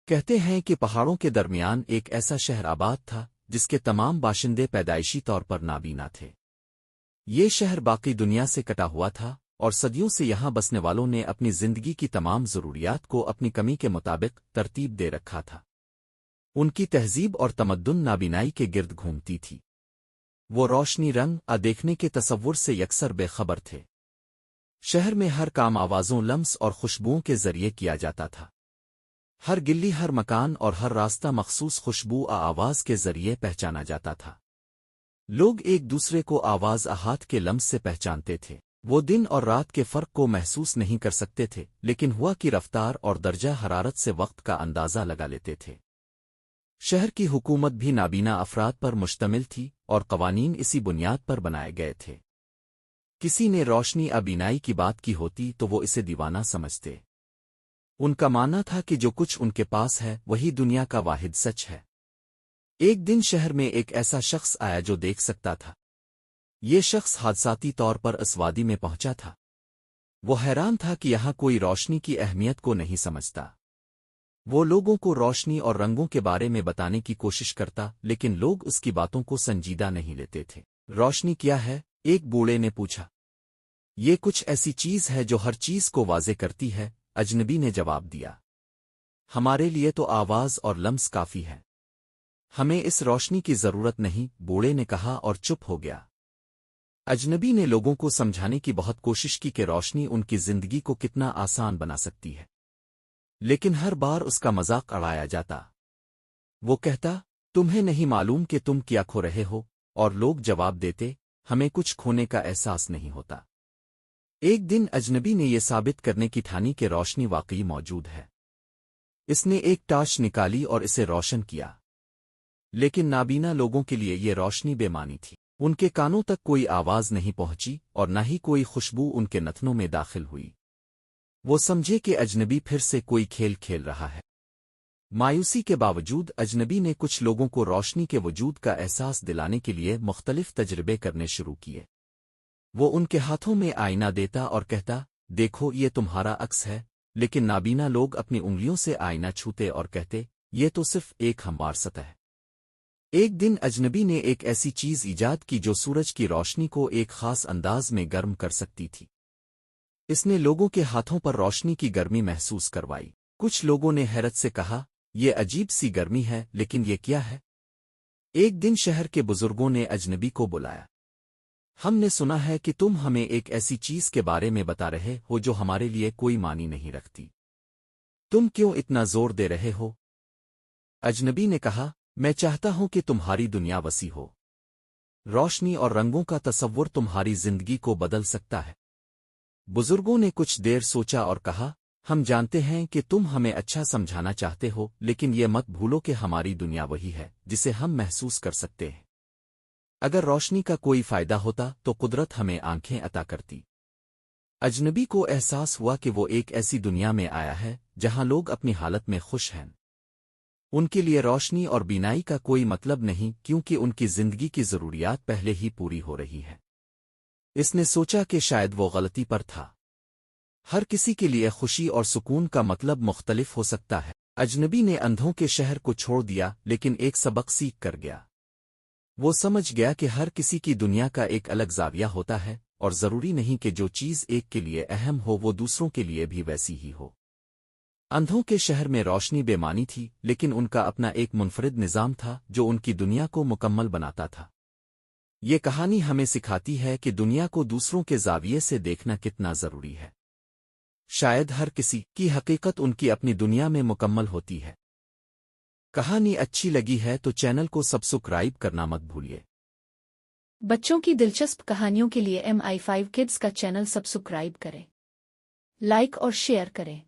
کہتے ہیں کہ پہاڑوں کے درمیان ایک ایسا شہر آباد تھا جس کے تمام باشندے پیدائشی طور پر نابینا تھے۔ یہ شہر باقی دنیا سے کٹا ہوا تھا اور صدیوں سے یہاں بسنے والوں نے اپنی زندگی کی تمام ضروریات کو اپنی کمی کے مطابق ترتیب دے رکھا تھا۔ ان کی تہذیب اور تمدن نابینائی کے گرد گھومتی تھی۔ وہ روشنی، رنگ دیکھنے کے تصور سے یکسر بے خبر تھے۔ شہر میں ہر کام آوازوں، لمس اور خوشبوؤں کے ذریعے کیا جاتا تھا۔ ہر گلی، ہر مکان اور ہر راستہ مخصوص خوشبو آواز کے ذریعے پہچانا جاتا تھا۔ لوگ ایک دوسرے کو آواز ہاتھ کے لمس سے پہچانتے تھے۔ وہ دن اور رات کے فرق کو محسوس نہیں کر سکتے تھے، لیکن ہوا کی رفتار اور درجہ حرارت سے وقت کا اندازہ لگا لیتے تھے۔ شہر کی حکومت بھی نابینا افراد پر مشتمل تھی اور قوانین اسی بنیاد پر بنائے گئے تھے۔ کسی نے روشنی بینائی کی بات کی ہوتی تو وہ اسے دیوانہ سمجھتے۔ ان کا ماننا تھا کہ جو کچھ ان کے پاس ہے وہی دنیا کا واحد سچ ہے۔ ایک دن شہر میں ایک ایسا شخص آیا جو دیکھ سکتا تھا۔ یہ شخص حادثاتی طور پر اس وادی میں پہنچا تھا۔ وہ حیران تھا کہ یہاں کوئی روشنی کی اہمیت کو نہیں سمجھتا۔ وہ لوگوں کو روشنی اور رنگوں کے بارے میں بتانے کی کوشش کرتا، لیکن لوگ اس کی باتوں کو سنجیدہ نہیں لیتے تھے۔ روشنی کیا ہے؟ ایک بوڑھے نے پوچھا۔ یہ کچھ ایسی چیز ہے جو ہر چیز کو واضح کرتی ہے، اجنبی نے جواب دیا۔ ہمارے لیے تو آواز اور لمس کافی ہے، ہمیں اس روشنی کی ضرورت نہیں، بوڑھے نے کہا اور چپ ہو گیا۔ اجنبی نے لوگوں کو سمجھانے کی بہت کوشش کی کہ روشنی ان کی زندگی کو کتنا آسان بنا سکتی ہے، لیکن ہر بار اس کا مذاق اڑایا جاتا۔ وہ کہتا، تمہیں نہیں معلوم کہ تم کیا کھو رہے ہو، اور لوگ جواب دیتے، ہمیں کچھ کھونے کا احساس نہیں ہوتا۔ ایک دن اجنبی نے یہ ثابت کرنے کی ٹھانی کہ روشنی واقعی موجود ہے۔ اس نے ایک ٹارچ نکالی اور اسے روشن کیا، لیکن نابینا لوگوں کے لیے یہ روشنی بے معنی تھی۔ ان کے کانوں تک کوئی آواز نہیں پہنچی اور نہ ہی کوئی خوشبو ان کے نتنوں میں داخل ہوئی۔ وہ سمجھے کہ اجنبی پھر سے کوئی کھیل کھیل رہا ہے۔ مایوسی کے باوجود اجنبی نے کچھ لوگوں کو روشنی کے وجود کا احساس دلانے کے لیے مختلف تجربے کرنے شروع کیے۔ وہ ان کے ہاتھوں میں آئینہ دیتا اور کہتا، دیکھو یہ تمہارا عکس ہے، لیکن نابینا لوگ اپنی انگلیوں سے آئینہ چھوتے اور کہتے، یہ تو صرف ایک ہموار سطح ہے۔ ایک دن اجنبی نے ایک ایسی چیز ایجاد کی جو سورج کی روشنی کو ایک خاص انداز میں گرم کر سکتی تھی۔ اس نے لوگوں کے ہاتھوں پر روشنی کی گرمی محسوس کروائی۔ کچھ لوگوں نے حیرت سے کہا، یہ عجیب سی گرمی ہے، لیکن یہ کیا ہے؟ ایک دن شہر کے بزرگوں نے اجنبی کو بلایا۔ ہم نے سنا ہے کہ تم ہمیں ایک ایسی چیز کے بارے میں بتا رہے ہو جو ہمارے لیے کوئی معنی نہیں رکھتی۔ تم کیوں اتنا زور دے رہے ہو؟ اجنبی نے کہا، میں چاہتا ہوں کہ تمہاری دنیا وسیع ہو۔ روشنی اور رنگوں کا تصور تمہاری زندگی کو بدل سکتا ہے۔ بزرگوں نے کچھ دیر سوچا اور کہا، ہم جانتے ہیں کہ تم ہمیں اچھا سمجھانا چاہتے ہو، لیکن یہ مت بھولو کہ ہماری دنیا وہی ہے جسے ہم محسوس کر سکتے ہیں۔ اگر روشنی کا کوئی فائدہ ہوتا تو قدرت ہمیں آنکھیں عطا کرتی۔ اجنبی کو احساس ہوا کہ وہ ایک ایسی دنیا میں آیا ہے جہاں لوگ اپنی حالت میں خوش ہیں۔ ان کے لیے روشنی اور بینائی کا کوئی مطلب نہیں، کیونکہ ان کی زندگی کی ضروریات پہلے ہی پوری ہو رہی ہے۔ اس نے سوچا کہ شاید وہ غلطی پر تھا۔ ہر کسی کے لیے خوشی اور سکون کا مطلب مختلف ہو سکتا ہے۔ اجنبی نے اندھوں کے شہر کو چھوڑ دیا، لیکن ایک سبق سیکھ کر گیا۔ وہ سمجھ گیا کہ ہر کسی کی دنیا کا ایک الگ زاویہ ہوتا ہے، اور ضروری نہیں کہ جو چیز ایک کے لیے اہم ہو وہ دوسروں کے لیے بھی ویسی ہی ہو۔ اندھوں کے شہر میں روشنی بے معنی تھی، لیکن ان کا اپنا ایک منفرد نظام تھا جو ان کی دنیا کو مکمل بناتا تھا۔ یہ کہانی ہمیں سکھاتی ہے کہ دنیا کو دوسروں کے زاویے سے دیکھنا کتنا ضروری ہے۔ شاید ہر کسی کی حقیقت ان کی اپنی دنیا میں مکمل ہوتی ہے۔ کہانی اچھی لگی ہے تو چینل کو سبسکرائب کرنا مت بھولیے۔ بچوں کی دلچسپ کہانیوں کے لیے MI5 Kids کا چینل سبسکرائب کریں، لائک اور شیئر کریں۔